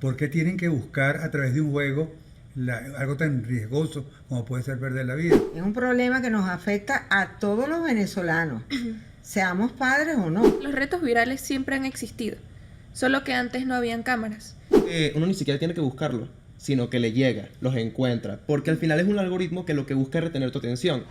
¿Por qué tienen que buscar a través de un juego algo tan riesgoso como puede ser perder la vida? Es un problema que nos afecta a todos los venezolanos, seamos padres o no. Los retos virales siempre han existido, solo que antes no habían cámaras. Uno ni siquiera tiene que buscarlo, sino que le llega, los encuentra, porque al final es un algoritmo que lo que busca es retener tu atención.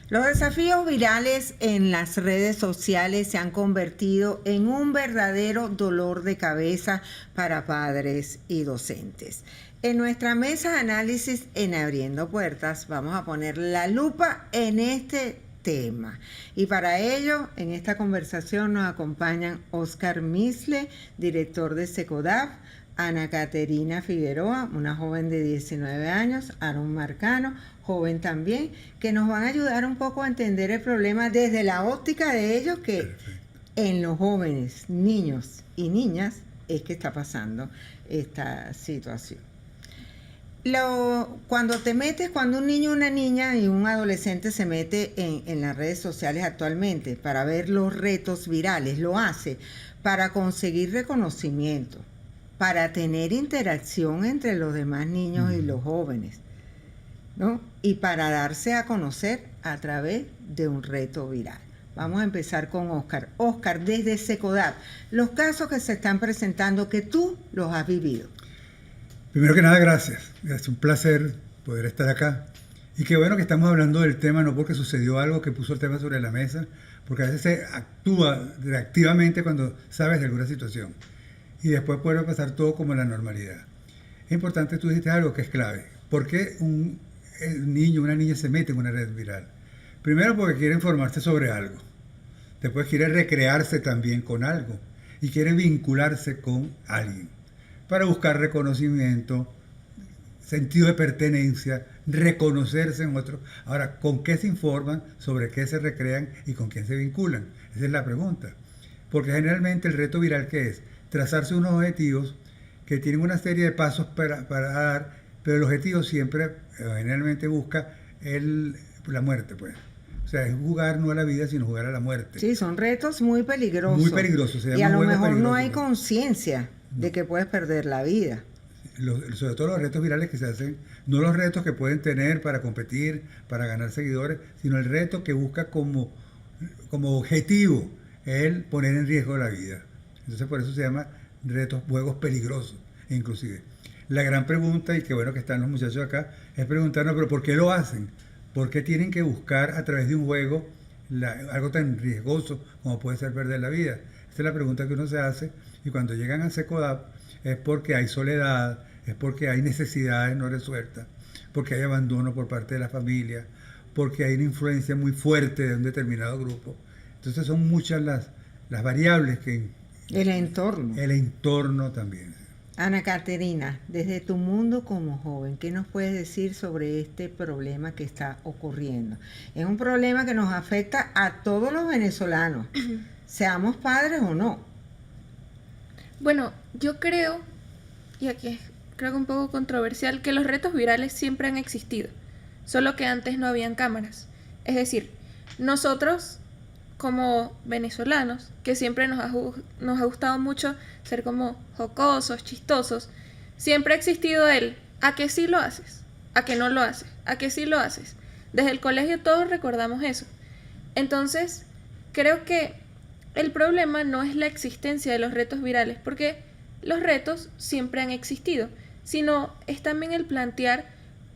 Los desafíos virales en las redes sociales se han convertido en un verdadero dolor de cabeza para padres y docentes. En nuestra mesa de análisis en Abriendo Puertas vamos a poner la lupa en este tema. Y para ello, en esta conversación nos acompañan Oscar Misle, director de SECODAV, Ana Caterina Figueroa, una joven de 19 años, Aaron Marcano, joven también, que nos van a ayudar un poco a entender el problema desde la óptica de ellos, que en los jóvenes, niños y niñas es que está pasando esta situación. Cuando un niño, una niña y un adolescente se mete en las redes sociales actualmente para ver los retos virales, lo hace para conseguir reconocimiento, para tener interacción entre los demás niños y los jóvenes, ¿no? Y para darse a conocer a través de un reto viral. Vamos a empezar con Oscar. Oscar, desde SECODAV, los casos que se están presentando, que tú los has vivido. Primero que nada, gracias. Es un placer poder estar acá. Y qué bueno que estamos hablando del tema, no porque sucedió algo que puso el tema sobre la mesa, porque a veces se actúa reactivamente cuando sabes de alguna situación. Y después puede pasar todo como la normalidad. Es importante, tú dijiste algo que es clave. ¿Por qué un niño, una niña se mete en una red viral? Primero porque quiere informarse sobre algo. Después quiere recrearse también con algo. Y quiere vincularse con alguien. Para buscar reconocimiento, sentido de pertenencia, reconocerse en otro. Ahora, ¿con qué se informan? ¿Sobre qué se recrean? ¿Y con quién se vinculan? Esa es la pregunta. Porque generalmente el reto viral, ¿qué es? Trazarse unos objetivos que tienen una serie de pasos para dar, pero el objetivo siempre generalmente busca la muerte, pues. O sea, es jugar no a la vida, sino jugar a la muerte. Sí, son retos muy peligrosos. Muy peligrosos. Y a lo mejor no hay conciencia de que puedes perder la vida. Sobre todo los retos virales que se hacen, no los retos que pueden tener para competir, para ganar seguidores, sino el reto que busca como objetivo el poner en riesgo la vida. Entonces por eso se llama juegos peligrosos, inclusive. La gran pregunta, y qué bueno que están los muchachos acá, es preguntarnos, pero ¿por qué lo hacen? ¿Por qué tienen que buscar a través de un juego algo tan riesgoso como puede ser perder la vida? Esa es la pregunta que uno se hace, y cuando llegan a SECODAV es porque hay soledad, es porque hay necesidades no resueltas, porque hay abandono por parte de la familia, porque hay una influencia muy fuerte de un determinado grupo. Entonces son muchas las variables que... El entorno. El entorno también. Ana Caterina, desde tu mundo como joven, ¿qué nos puedes decir sobre este problema que está ocurriendo? Es un problema que nos afecta a todos los venezolanos, seamos padres o no. Bueno, yo creo, y aquí es creo que un poco controversial, que los retos virales siempre han existido, solo que antes no habían cámaras. Es decir, nosotros como venezolanos, que siempre nos ha gustado mucho ser como jocosos, chistosos, siempre ha existido ¿a que sí lo haces? ¿A que no lo haces? ¿A que sí lo haces? Desde el colegio todos recordamos eso. Entonces, creo que el problema no es la existencia de los retos virales, porque los retos siempre han existido, sino es también el plantear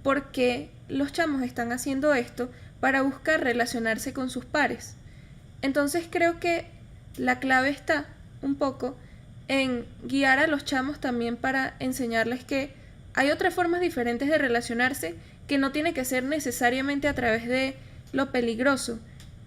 por qué los chamos están haciendo esto para buscar relacionarse con sus pares. Entonces creo que la clave está un poco en guiar a los chamos también para enseñarles que hay otras formas diferentes de relacionarse, que no tiene que ser necesariamente a través de lo peligroso,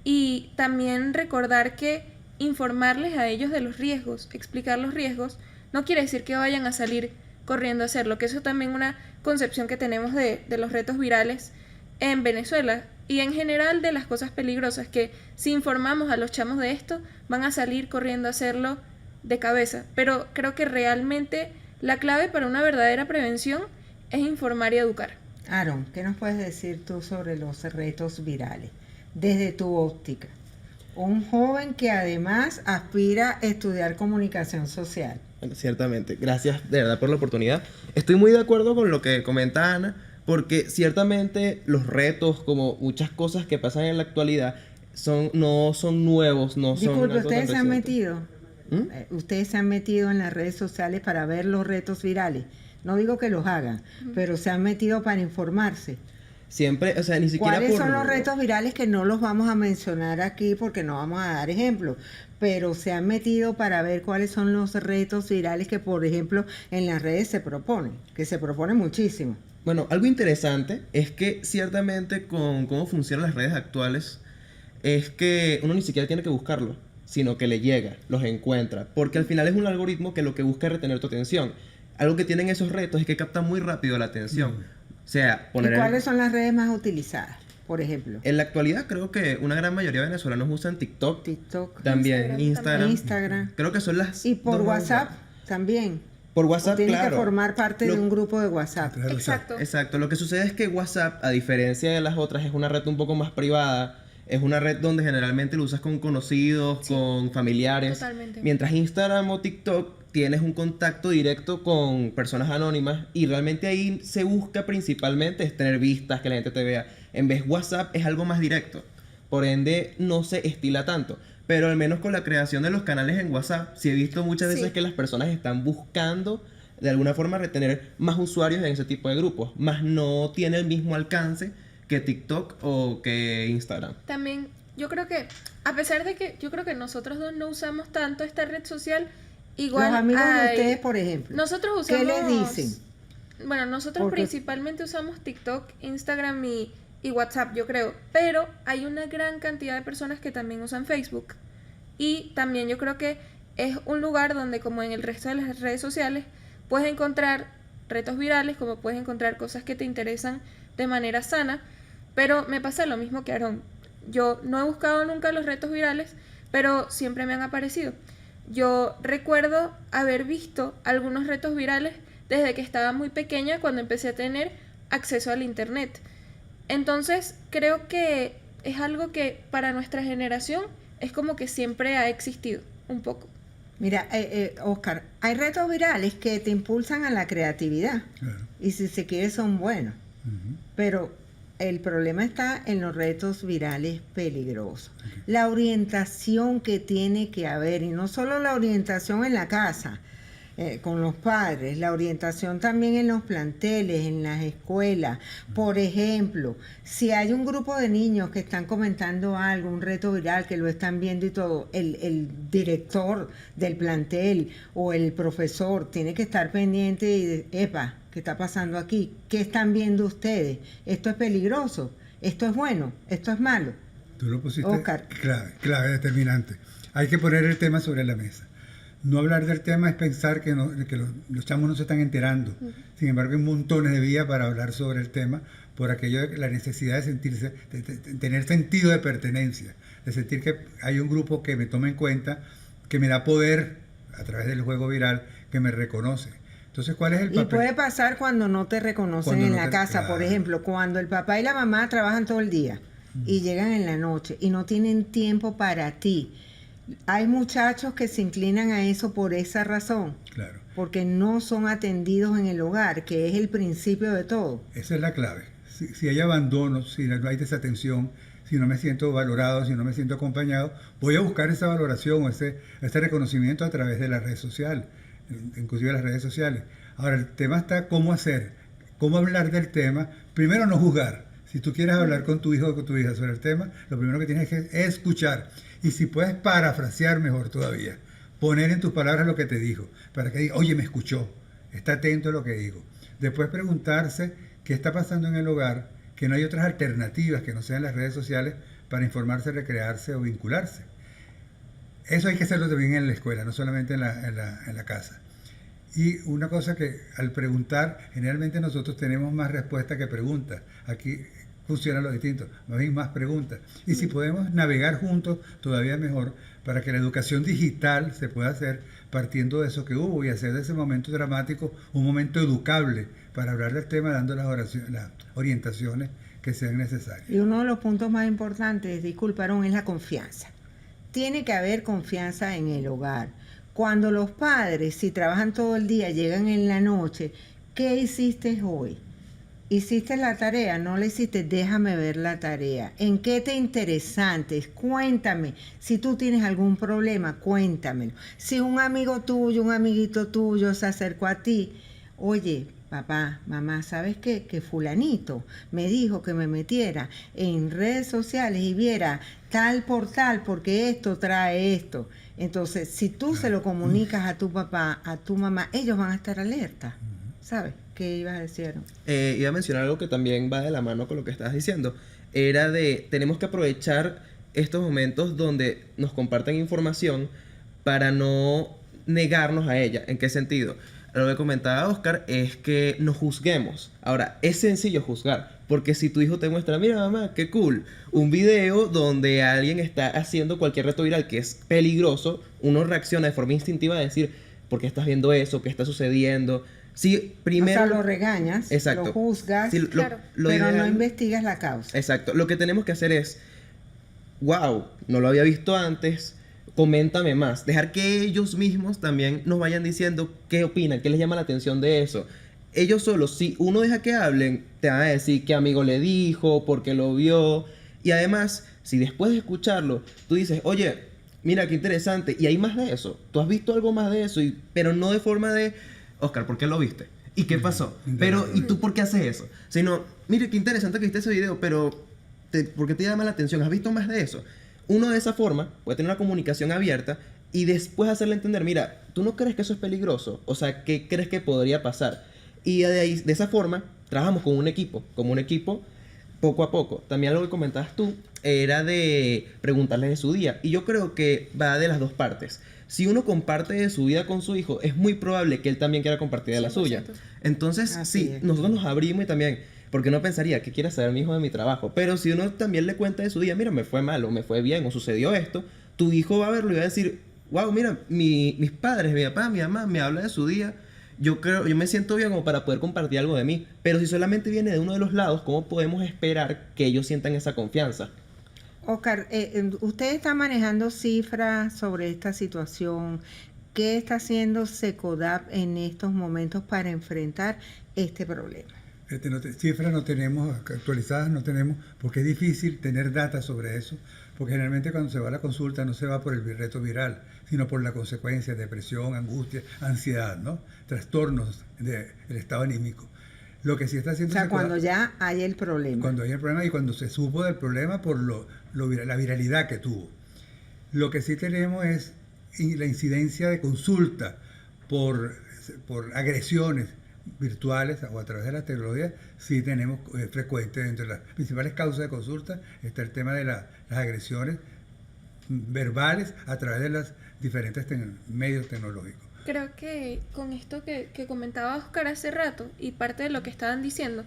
y también recordar que informarles a ellos de los riesgos, explicar los riesgos, no quiere decir que vayan a salir corriendo a hacerlo, que eso es también una concepción que tenemos de los retos virales en Venezuela y en general de las cosas peligrosas, que si informamos a los chamos de esto, van a salir corriendo a hacerlo de cabeza. Pero creo que realmente la clave para una verdadera prevención es informar y educar. Aaron, ¿qué nos puedes decir tú sobre los retos virales desde tu óptica? Un joven que además aspira a estudiar comunicación social. Bueno, ciertamente, gracias de verdad por la oportunidad. Estoy muy de acuerdo con lo que comenta Ana, porque ciertamente los retos, como muchas cosas que pasan en la actualidad, no son nuevos, no son Disculpe, algo tan ¿ustedes se han reciente. metido? ¿Ustedes se han metido en las redes sociales para ver los retos virales? No digo que los hagan, pero se han metido para informarse. Siempre, o sea, ni siquiera ¿Cuáles por... son los retos virales que no los vamos a mencionar aquí porque no vamos a dar ejemplos? Pero se han metido para ver cuáles son los retos virales que, por ejemplo, en las redes se proponen, que se proponen muchísimo. Bueno, algo interesante es que ciertamente con cómo funcionan las redes actuales es que uno ni siquiera tiene que buscarlo, sino que le llega, los encuentra, porque al final es un algoritmo que lo que busca es retener tu atención. Algo que tienen esos retos es que captan muy rápido la atención. O sea, ¿Y cuáles son las redes más utilizadas, por ejemplo? En la actualidad creo que una gran mayoría de venezolanos usan TikTok, TikTok, también Instagram. Instagram. Creo que son las Y por dos más WhatsApp usadas. también. Por O WhatsApp, tienes claro. que formar parte de Lo- un grupo de WhatsApp. Claro, Exacto. Exacto, lo que sucede es que WhatsApp, a diferencia de las otras, es una red un poco más privada. Es una red donde generalmente lo usas con conocidos, Sí, con familiares. totalmente. Mientras Instagram o TikTok tienes un contacto directo con personas anónimas y realmente ahí se busca principalmente es tener vistas, que la gente te vea. En vez WhatsApp es algo más directo. Por ende no se estila tanto. Pero al menos con la creación de los canales en WhatsApp, sí he visto muchas veces Sí. que las personas están buscando de alguna forma retener más usuarios en ese tipo de grupos, más no tiene el mismo alcance que TikTok o que Instagram. También, yo creo que, a pesar de que yo creo que nosotros dos no usamos tanto esta red social, igual Los amigos de hay- ustedes, por ejemplo. nosotros ¿Qué usamos... les dicen? Bueno, nosotros Porque- principalmente usamos TikTok, Instagram y WhatsApp, yo creo. Pero hay una gran cantidad de personas que también usan Facebook. Y también yo creo que es un lugar donde, como en el resto de las redes sociales, puedes encontrar retos virales, como puedes encontrar cosas que te interesan de manera sana. Pero me pasa lo mismo que Aarón. Yo no he buscado nunca los retos virales, pero siempre me han aparecido. Yo recuerdo haber visto algunos retos virales desde que estaba muy pequeña, cuando empecé a tener acceso al internet. Entonces, creo que es algo que para nuestra generación es como que siempre ha existido, un poco. Mira, Oscar, hay retos virales que te impulsan a la creatividad Claro. y si se quiere son buenos, Ujú. pero el problema está en los retos virales peligrosos. La orientación que tiene que haber, y no solo la orientación en la casa, con los padres, la orientación también en los planteles, en las escuelas. Por ejemplo, si hay un grupo de niños que están comentando algo, un reto viral, que lo están viendo y todo, el director del plantel o el profesor tiene que estar pendiente y de, epa, ¿qué está pasando aquí? ¿Qué están viendo ustedes? Esto es peligroso, esto es bueno, esto es malo. Tú lo pusiste Oscar. clave, determinante. Hay que poner el tema sobre la mesa. No hablar del tema es pensar que los chamos no se están enterando. Sin embargo, hay montones de vías para hablar sobre el tema por aquello de la necesidad de sentirse, de tener sentido de pertenencia, de sentir que hay un grupo que me toma en cuenta, que me da poder a través del juego viral, que me reconoce. Entonces, ¿cuál es el Y papel? puede pasar cuando no te reconocen Cuando en no la te- casa, por claro. ejemplo, cuando el papá y la mamá trabajan todo el día y llegan en la noche y no tienen tiempo para ti. Hay muchachos que se inclinan a eso por esa razón, Claro. porque no son atendidos en el hogar, que es el principio de todo. Esa es la clave. Si hay abandono, si no hay desatención, si no me siento valorado, si no me siento acompañado, voy a buscar esa valoración o ese reconocimiento a través de la red social, inclusive las redes sociales. Ahora, el tema está cómo hacer, cómo hablar del tema. Primero, no juzgar. Si tú quieres hablar con tu hijo o con tu hija sobre el tema, lo primero que tienes que escuchar. Y si puedes parafrasear, mejor todavía. Poner en tus palabras lo que te dijo, para que diga, oye, me escuchó, está atento a lo que digo. Después preguntarse qué está pasando en el hogar, que no hay otras alternativas que no sean las redes sociales para informarse, recrearse o vincularse. Eso hay que hacerlo también en la escuela, no solamente en la casa. Y una cosa que al preguntar, generalmente nosotros tenemos más respuestas que preguntas. Aquí funcionan los distintos. Más bien más preguntas. Y si podemos navegar juntos, todavía mejor, para que la educación digital se pueda hacer partiendo de eso que hubo y hacer de ese momento dramático un momento educable para hablar del tema, dando las orientaciones que sean necesarias. Y uno de los puntos más importantes, disculpa, Aaron, es la confianza. Tiene que haber confianza en el hogar. Cuando los padres, si trabajan todo el día, llegan en la noche, ¿qué hiciste hoy? ¿Hiciste la tarea? ¿No la hiciste? Déjame ver la tarea. ¿En qué te interesantes? Cuéntame. Si tú tienes algún problema, cuéntamelo. Si un amigo tuyo, un amiguito tuyo se acercó a ti, oye, papá, mamá, ¿sabes qué? Que fulanito me dijo que me metiera en redes sociales y viera tal por tal, porque esto trae esto. Entonces, si tú se lo comunicas a tu papá, a tu mamá, ellos van a estar alerta. ¿Sabes? ¿Qué ibas a decir? Iba a mencionar algo que también va de la mano con lo que estabas diciendo. Era de, tenemos que aprovechar estos momentos donde nos comparten información para no negarnos a ella. ¿En qué sentido? Lo que comentaba Oscar es que nos juzguemos. Ahora, es sencillo juzgar, porque si tu hijo te muestra, mira mamá, qué cool, un video donde alguien está haciendo cualquier reto viral que es peligroso, uno reacciona de forma instintiva a decir, ¿por qué estás viendo eso? ¿Qué está sucediendo? Si primero... O sea, lo regañas, exacto, lo juzgas, sí, claro, pero ideal, no investigas la causa. Exacto. Lo que tenemos que hacer es, wow, no lo había visto antes, coméntame más. Dejar que ellos mismos también nos vayan diciendo qué opinan, qué les llama la atención de eso. Ellos solos, si uno deja que hablen, te van a decir qué amigo le dijo, por qué lo vio. Y además, si después de escucharlo, tú dices, oye, mira qué interesante, y hay más de eso. Tú has visto algo más de eso, pero no de forma de, Oscar, ¿por qué lo viste? ¿Y qué pasó? Pero, ¿y tú por qué haces eso? Sino, mire qué interesante que viste ese video, pero ¿por qué te llama la atención? ¿Has visto más de eso? Uno de esa forma puede tener una comunicación abierta y después hacerle entender, mira, ¿tú no crees que eso es peligroso? O sea, ¿qué crees que podría pasar? Y de esa forma, trabajamos como un equipo, poco a poco. También algo que comentabas tú era de preguntarles de su día. Y yo creo que va de las dos partes. Si uno comparte de su vida con su hijo, es muy probable que él también quiera compartir de la 100%. suya. Entonces, Así sí, es. nosotros nos abrimos y también, porque uno pensaría que quiere saber mi hijo de mi trabajo. Pero si uno también le cuenta de su día, mira, me fue mal o me fue bien o sucedió esto, tu hijo va a verlo y va a decir, wow, mira, mis padres, mi papá, mi mamá me hablan de su día. Yo me siento bien como para poder compartir algo de mí. Pero si solamente viene de uno de los lados, ¿cómo podemos esperar que ellos sientan esa confianza? Oscar, usted está manejando cifras sobre esta situación. ¿Qué está haciendo SECODAP en estos momentos para enfrentar este problema? Cifras no tenemos actualizadas, no tenemos, porque es difícil tener data sobre eso, porque generalmente cuando se va a la consulta no se va por el reto viral, sino por la consecuencia, depresión, angustia, ansiedad, ¿no? Trastornos del estado anímico. Lo que sí está haciendo... O sea, SECODAP, cuando ya hay el problema. cuando hay el problema y cuando se supo del problema por la viralidad que tuvo. Lo que sí tenemos es la incidencia de consulta por agresiones virtuales o a través de la tecnología, sí tenemos frecuente. Entre las principales causas de consulta está el tema de las agresiones verbales a través de los diferentes medios tecnológicos. Creo que con esto que comentaba Oscar hace rato y parte de lo que estaban diciendo,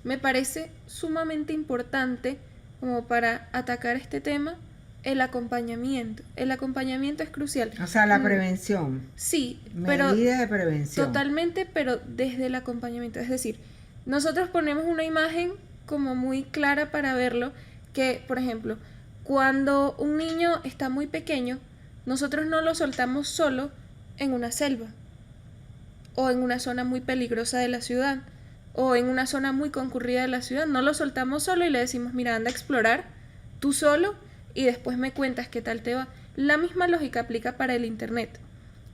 me parece sumamente importante como para atacar este tema, el acompañamiento. El acompañamiento es crucial. O sea, la prevención. Sí, pero Medidas de prevención. totalmente, pero desde el acompañamiento. Es decir, nosotros ponemos una imagen como muy clara para verlo, que, por ejemplo, cuando un niño está muy pequeño, nosotros no lo soltamos solo en una selva, o en una zona muy peligrosa de la ciudad, o en una zona muy concurrida de la ciudad. No lo soltamos solo y le decimos, mira, anda a explorar tú solo y después me cuentas qué tal te va. La misma lógica aplica para el internet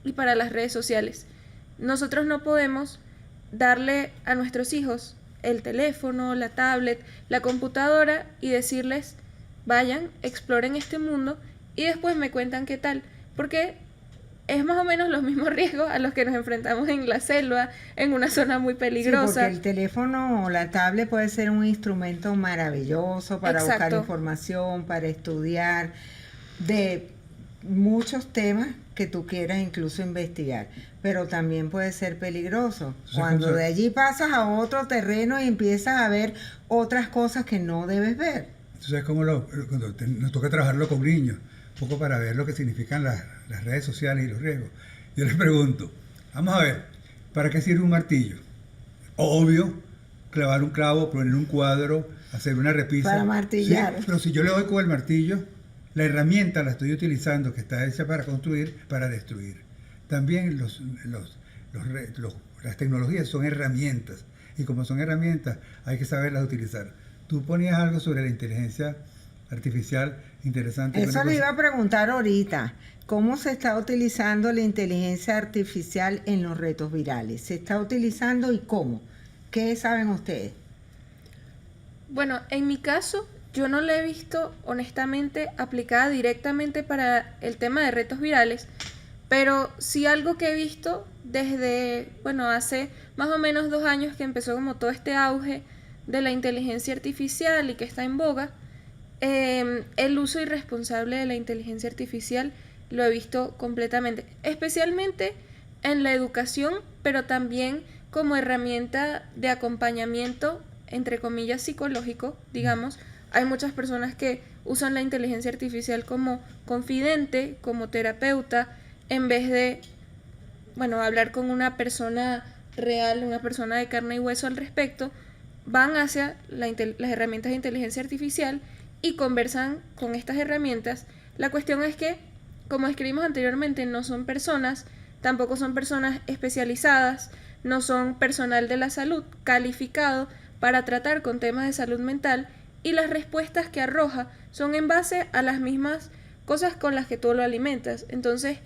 y para las redes sociales. Nosotros no podemos darle a nuestros hijos el teléfono, la tablet, la computadora y decirles, vayan, exploren este mundo y después me cuentan qué tal, porque es más o menos los mismos riesgos a los que nos enfrentamos en la selva, en una zona muy Sí, peligrosa. porque el teléfono o la tablet puede ser un instrumento maravilloso para buscar Exacto. información, para estudiar, de muchos temas que tú quieras incluso investigar, pero también puede ser peligroso. Cuando de allí pasas a otro terreno y empiezas a ver otras cosas que no debes ver. Entonces es como nos toca trabajarlo con niños, un poco para ver lo que significan las redes sociales y los riesgos. Yo les pregunto, vamos a ver, ¿para qué sirve un martillo? Obvio, clavar un clavo, poner un cuadro, hacer una repisa. Para martillar. Sí, pero si yo le doy con el martillo, la herramienta la estoy utilizando, que está hecha para construir, para destruir. También las tecnologías son herramientas, y como son herramientas, hay que saberlas utilizar. Tú ponías algo sobre la inteligencia artificial interesante. Eso le iba a preguntar ahorita. ¿Cómo se está utilizando la inteligencia artificial en los retos virales? ¿Se está utilizando y cómo? ¿Qué saben ustedes? Bueno, en mi caso, yo no la he visto honestamente aplicada directamente para el tema de retos virales, pero sí algo que he visto desde, bueno, hace más o menos 2 años que empezó como todo este auge de la inteligencia artificial y que está en boga, el uso irresponsable de la inteligencia artificial lo he visto completamente, especialmente en la educación, pero también como herramienta de acompañamiento, entre comillas, psicológico, digamos. Hay muchas personas que usan la inteligencia artificial como confidente, como terapeuta, en vez de, bueno, hablar con una persona real, una persona de carne y hueso al respecto. Van hacia las herramientas de inteligencia artificial y conversan con estas herramientas. La cuestión es que, como escribimos anteriormente, no son personas, tampoco son personas especializadas, no son personal de la salud calificado para tratar con temas de salud mental, y las respuestas que arroja son en base a las mismas cosas con las que tú lo alimentas. Entonces,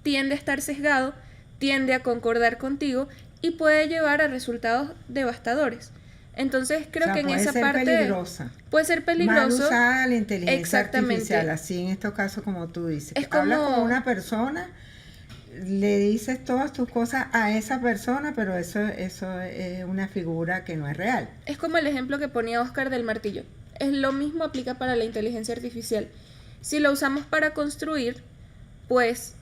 tiende a estar sesgado, tiende a concordar contigo y puede llevar a resultados devastadores. Entonces creo que en esa parte puede ser peligroso. Mal usada la inteligencia artificial, así en estos casos como tú dices. Es como... Hablas con una persona, le dices todas tus cosas a esa persona, pero eso es una figura que no es real. Es como el ejemplo que ponía Oscar del martillo. Es lo mismo aplica para la inteligencia artificial. Si lo usamos para construir, pues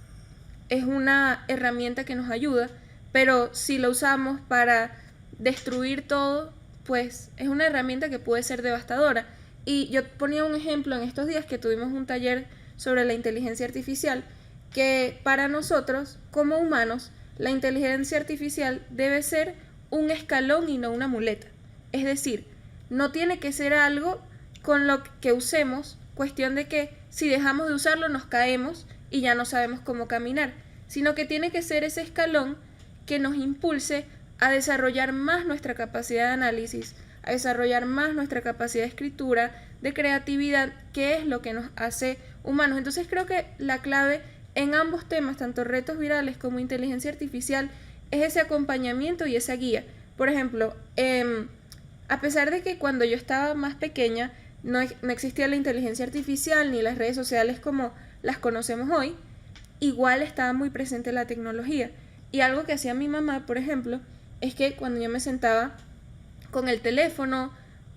es una herramienta que nos ayuda, pero si lo usamos para destruir todo, pues es una herramienta que puede ser devastadora. Y yo ponía un ejemplo en estos días que tuvimos un taller sobre la inteligencia artificial, que para nosotros, como humanos, la inteligencia artificial debe ser un escalón y no una muleta. Es decir, no tiene que ser algo con lo que usemos, cuestión de que si dejamos de usarlo nos caemos y ya no sabemos cómo caminar, sino que tiene que ser ese escalón que nos impulse a desarrollar más nuestra capacidad de análisis, a desarrollar más nuestra capacidad de escritura, de creatividad, que es lo que nos hace humanos. Entonces creo que la clave en ambos temas, tanto retos virales como inteligencia artificial, es ese acompañamiento y esa guía. Por ejemplo, a pesar de que cuando yo estaba más pequeña no existía la inteligencia artificial ni las redes sociales como las conocemos hoy, igual estaba muy presente la tecnología. Y algo que hacía mi mamá, por ejemplo, es que cuando yo me sentaba con el teléfono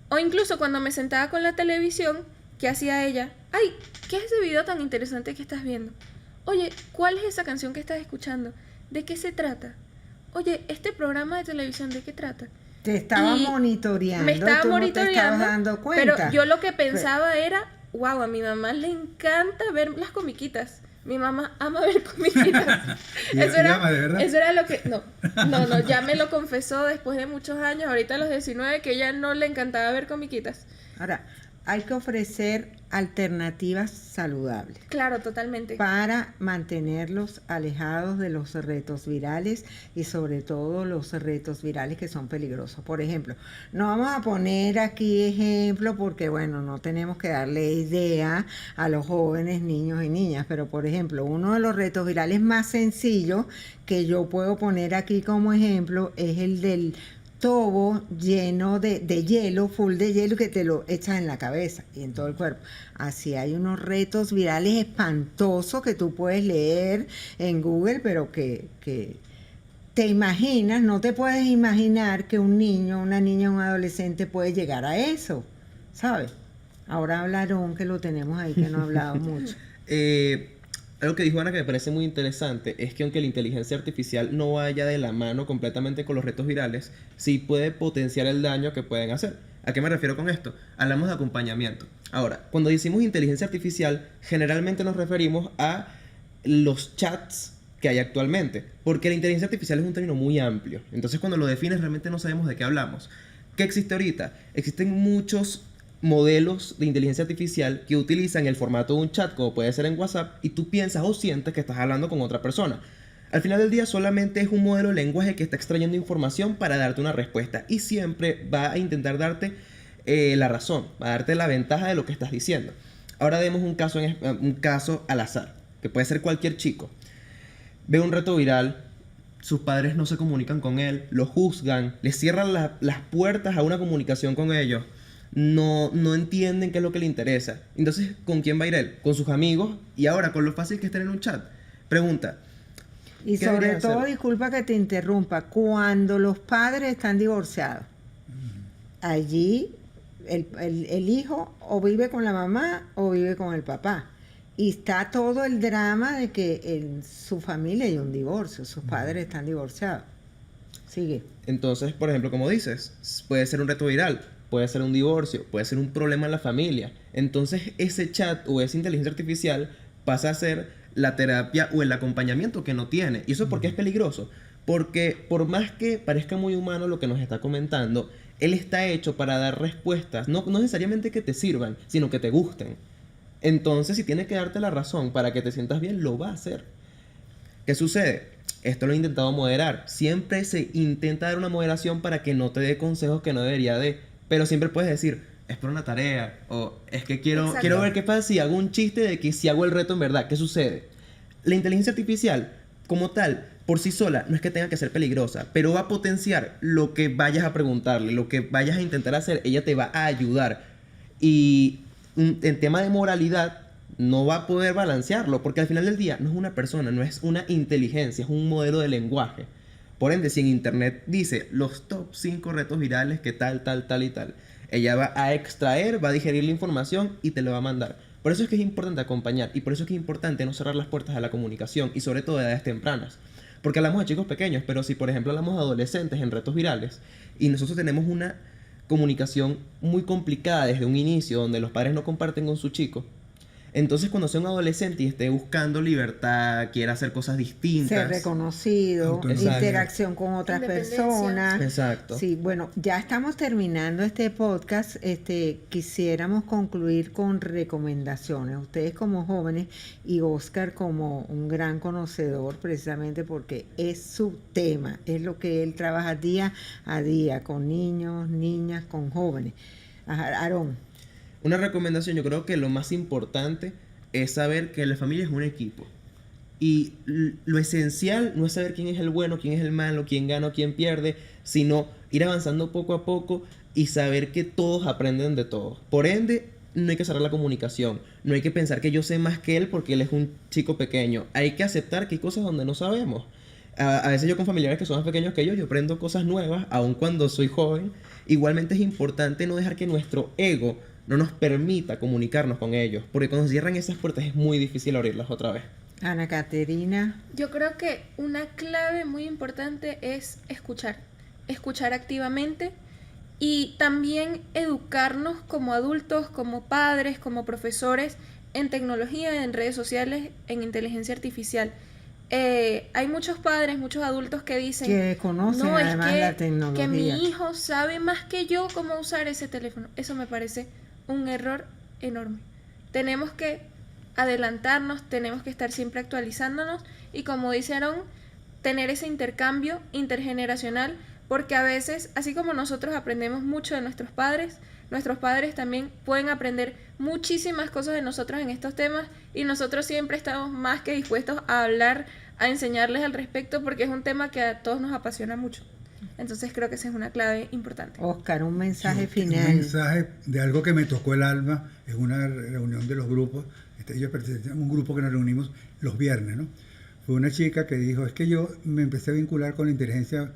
o incluso cuando me sentaba con la televisión, ¿qué hacía ella? ¡Ay! ¿Qué es ese video tan interesante que estás viendo? Oye, ¿cuál es esa canción que estás escuchando? ¿De qué se trata? Oye, ¿este programa de televisión de qué trata? Te estaba monitoreando. Me estaba monitoreando, no te estabas dando cuenta. Pero yo lo que pensaba era, wow, a mi mamá le encanta ver las comiquitas. Mi mamá ama ver comiquitas. Eso era lo que... No, ya me lo confesó después de muchos años, ahorita a los 19, que ella no le encantaba ver comiquitas. Ahora, hay que ofrecer alternativas saludables. Claro, totalmente. Para mantenerlos alejados de los retos virales y sobre todo los retos virales que son peligrosos. Por ejemplo, no vamos a poner aquí ejemplo porque, bueno, no tenemos que darle idea a los jóvenes, niños y niñas, pero por ejemplo, uno de los retos virales más sencillos que yo puedo poner aquí como ejemplo es el del tobo lleno de hielo, full de hielo, que te lo echas en la cabeza y en todo el cuerpo. Así hay unos retos virales espantosos que tú puedes leer en Google, pero que te imaginas, no te puedes imaginar que un niño, una niña, un adolescente puede llegar a eso, ¿sabes? Ahora hablaron que lo tenemos ahí, que no ha hablado mucho. Algo que dijo Ana que me parece muy interesante es que aunque la inteligencia artificial no vaya de la mano completamente con los retos virales, sí puede potenciar el daño que pueden hacer. ¿A qué me refiero con esto? Hablamos de acompañamiento. Ahora, cuando decimos inteligencia artificial, generalmente nos referimos a los chats que hay actualmente, porque la inteligencia artificial es un término muy amplio. Entonces, cuando lo defines, realmente no sabemos de qué hablamos. ¿Qué existe ahorita? Existen muchos modelos de inteligencia artificial que utilizan el formato de un chat, como puede ser en WhatsApp, y tú piensas o sientes que estás hablando con otra persona. Al final del día solamente es un modelo de lenguaje que está extrayendo información para darte una respuesta y siempre va a intentar darte la razón, va a darte la ventaja de lo que estás diciendo. Ahora demos un caso al azar, que puede ser cualquier chico. Ve un reto viral, sus padres no se comunican con él, lo juzgan, le cierran las puertas a una comunicación con ellos. No entienden qué es lo que le interesa. Entonces, ¿con quién va a ir él? Con sus amigos. Y ahora, con lo fácil que es tener un chat. Pregunta. Y ¿qué sobre deberían todo, hacer? disculpa que te interrumpa, cuando los padres están divorciados, allí el hijo o vive con la mamá o vive con el papá. Y está todo el drama de que en su familia hay un divorcio, sus padres están divorciados. Sigue. Entonces, por ejemplo, como dices, puede ser un reto viral, puede ser un divorcio, puede ser un problema en la familia. Entonces, ese chat o esa inteligencia artificial pasa a ser la terapia o el acompañamiento que no tiene. ¿Y eso por qué es peligroso? Porque por más que parezca muy humano lo que nos está comentando, él está hecho para dar respuestas, no necesariamente que te sirvan, sino que te gusten. Entonces, si tiene que darte la razón para que te sientas bien, lo va a hacer. ¿Qué sucede? Esto lo he intentado moderar. Siempre se intenta dar una moderación para que no te dé consejos que no debería de. Pero siempre puedes decir, es por una tarea. O es que Exacto. quiero ver qué pasa si hago un chiste de que si hago el reto en verdad. ¿Qué sucede? La inteligencia artificial, como tal, por sí sola, no es que tenga que ser peligrosa, pero va a potenciar lo que vayas a preguntarle, lo que vayas a intentar hacer. Ella te va a ayudar. Y en tema de moralidad, no va a poder balancearlo, porque al final del día no es una persona, no es una inteligencia, es un modelo de lenguaje. Por ende, si en internet dice los top 5 retos virales que tal y tal, ella va a extraer, va a digerir la información y te lo va a mandar. Por eso es que es importante acompañar y por eso es que es importante no cerrar las puertas a la comunicación y sobre todo a edades tempranas. Porque hablamos de chicos pequeños, pero si por ejemplo hablamos de adolescentes en retos virales y nosotros tenemos una comunicación muy complicada desde un inicio donde los padres no comparten con su chico, entonces cuando sea un adolescente y esté buscando libertad, quiera hacer cosas distintas. Ser reconocido, Autonomía. interacción con otras Independencia. personas. Exacto. Sí, bueno, ya estamos terminando este podcast. Quisiéramos concluir con recomendaciones. Ustedes como jóvenes y Oscar como un gran conocedor, precisamente porque es su tema, es lo que él trabaja día a día con niños, niñas, con jóvenes. Ajá, Aarón. Una recomendación, yo creo que lo más importante es saber que la familia es un equipo. Y lo esencial no es saber quién es el bueno, quién es el malo, quién gana o quién pierde, sino ir avanzando poco a poco y saber que todos aprenden de todos. Por ende, no hay que cerrar la comunicación, no hay que pensar que yo sé más que él porque él es un chico pequeño. Hay que aceptar que hay cosas donde no sabemos. A veces yo con familiares que son más pequeños que yo aprendo cosas nuevas, aun cuando soy joven. Igualmente es importante no dejar que nuestro ego no nos permita comunicarnos con ellos, porque cuando cierran esas puertas es muy difícil abrirlas otra vez. Ana Caterina. Yo creo que una clave muy importante es escuchar activamente y también educarnos como adultos, como padres, como profesores en tecnología, en redes sociales, en inteligencia artificial. Hay muchos padres, muchos adultos que dicen Que conocen no, es además la tecnología. que mi hijo sabe más que yo cómo usar ese teléfono. Eso me parece un error enorme. Tenemos que adelantarnos, tenemos que estar siempre actualizándonos y como dice Aarón, tener ese intercambio intergeneracional, porque a veces, así como nosotros aprendemos mucho de nuestros padres también pueden aprender muchísimas cosas de nosotros en estos temas y nosotros siempre estamos más que dispuestos a hablar, a enseñarles al respecto porque es un tema que a todos nos apasiona mucho. Entonces creo que esa es una clave importante. Oscar, un mensaje Un final. mensaje de algo que me tocó el alma en una reunión de los grupos. Yo pertenecía a un grupo que nos reunimos los viernes, ¿no? Fue una chica que dijo, es que yo me empecé a vincular con la inteligencia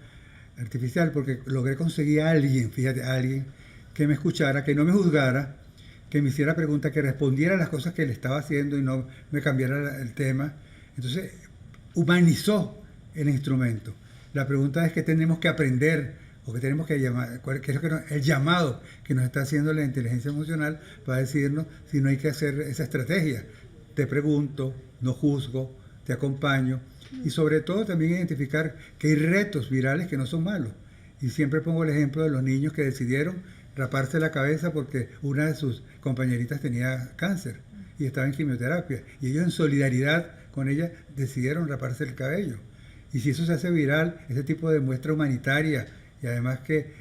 artificial porque logré conseguir a alguien, fíjate, a alguien que me escuchara, que no me juzgara, que me hiciera preguntas, que respondiera a las cosas que le estaba haciendo y no me cambiara el tema. Entonces, humanizó el instrumento. La pregunta es qué tenemos que aprender o qué tenemos que llamar, qué es lo que el llamado que nos está haciendo la inteligencia emocional para decirnos si no hay que hacer esa estrategia. Te pregunto, no juzgo, te acompaño y sobre todo también identificar que hay retos virales que no son malos. Y siempre pongo el ejemplo de los niños que decidieron raparse la cabeza porque una de sus compañeritas tenía cáncer y estaba en quimioterapia. Y ellos en solidaridad con ella decidieron raparse el cabello. Y si eso se hace viral, ese tipo de muestra humanitaria y además que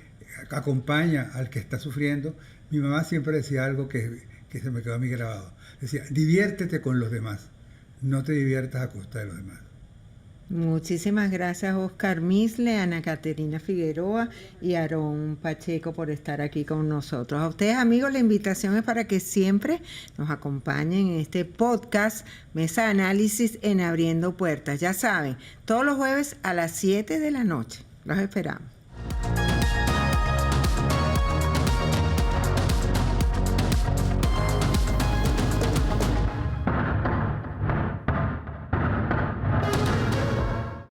acompaña al que está sufriendo, mi mamá siempre decía algo que se me quedó a mí grabado. Decía, diviértete con los demás, no te diviertas a costa de los demás. Muchísimas gracias, Oscar Misle, Ana Caterina Figueroa y Aarón Pacheco por estar aquí con nosotros. A ustedes, amigos, la invitación es para que siempre nos acompañen en este podcast Mesa de Análisis en Abriendo Puertas. Ya saben, todos los jueves a las 7 de la noche. Los esperamos.